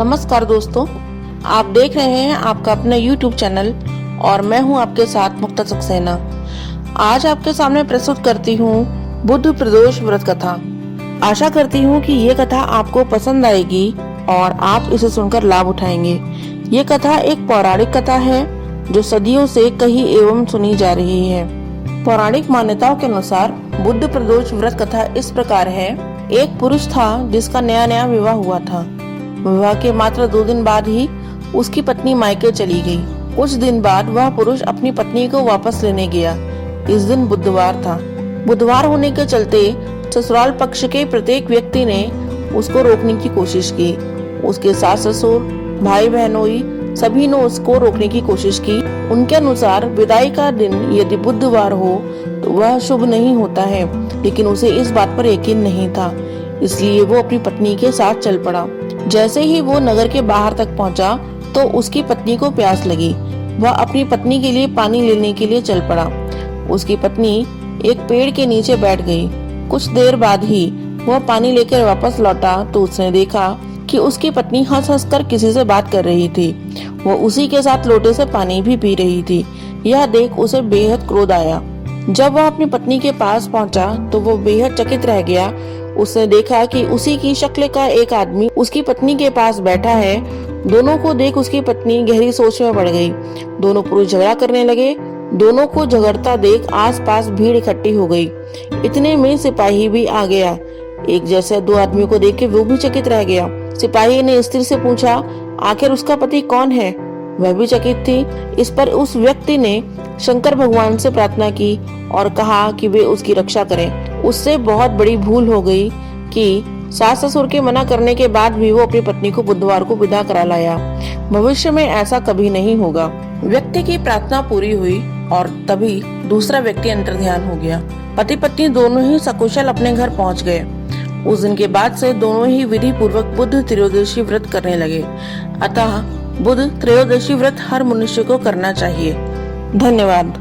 नमस्कार दोस्तों, आप देख रहे हैं आपका अपना YouTube चैनल और मैं हूं आपके साथ मुक्ता सक्सेना। आज आपके सामने प्रस्तुत करती हूं बुद्ध प्रदोष व्रत कथा। आशा करती हूं कि ये कथा आपको पसंद आएगी और आप इसे सुनकर लाभ उठाएंगे। ये कथा एक पौराणिक कथा है जो सदियों से कही एवं सुनी जा रही है। पौराणिक मान्यताओं के अनुसार बुद्ध प्रदोष व्रत कथा इस प्रकार है। एक पुरुष था जिसका नया नया विवाह हुआ था। विवाह के मात्र 2 दिन बाद ही उसकी पत्नी मायके चली गई। कुछ दिन बाद वह पुरुष अपनी पत्नी को वापस लेने गया। इस दिन बुधवार था। बुधवार होने के चलते ससुराल पक्ष के प्रत्येक व्यक्ति ने उसको रोकने की कोशिश की। उसके सास ससुर, भाई बहनोई सभी ने उसको रोकने की कोशिश की। उनके अनुसार विदाई का दिन यदि बुधवार हो तो वह शुभ नहीं होता है, लेकिन उसे इस बात पर यकीन नहीं था, इसलिए वो अपनी पत्नी के साथ चल पड़ा। जैसे ही वो नगर के बाहर तक पहुंचा तो उसकी पत्नी को प्यास लगी। वह अपनी पत्नी के लिए पानी लेने के लिए चल पड़ा। उसकी पत्नी एक पेड़ के नीचे बैठ गई। कुछ देर बाद ही वह पानी लेकर वापस लौटा तो उसने देखा कि उसकी पत्नी हंस हंस कर किसी से बात कर रही थी। वह उसी के साथ लोटे से पानी भी पी रही थी। यह देख उसे बेहद क्रोध आया। जब वह अपनी पत्नी के पास पहुंचा तो वो बेहद चकित रह गया। उसने देखा कि उसी की शक्ल का एक आदमी उसकी पत्नी के पास बैठा है। दोनों को देख उसकी पत्नी गहरी सोच में पड़ गई। दोनों पुरुष झगड़ा करने लगे। दोनों को झगड़ता देख आसपास भीड़ इकट्ठी हो गई। इतने में सिपाही भी आ गया। एक जैसे 2 आदमियों को देख के वो भी चकित रह गया। सिपाही ने स्त्री से पूछा, आखिर उसका पति कौन है? वह भी चकित थी। इस पर उस व्यक्ति ने शंकर भगवान से प्रार्थना की और कहा कि वे उसकी रक्षा करें। उससे बहुत बड़ी भूल हो गई कि सास ससुर के मना करने के बाद भी वो अपनी पत्नी को बुधवार को विदा करा लाया। भविष्य में ऐसा कभी नहीं होगा। व्यक्ति की प्रार्थना पूरी हुई और तभी दूसरा व्यक्ति अंतर्ध्यान हो गया। पति पत्नी दोनों ही सकुशल अपने घर पहुंच गए। उस दिन के बाद से दोनों ही विधि पूर्वक बुद्ध त्रयोदशी व्रत करने लगे। अतः बुद्ध त्रयोदशी व्रत हर मनुष्य को करना चाहिए। धन्यवाद।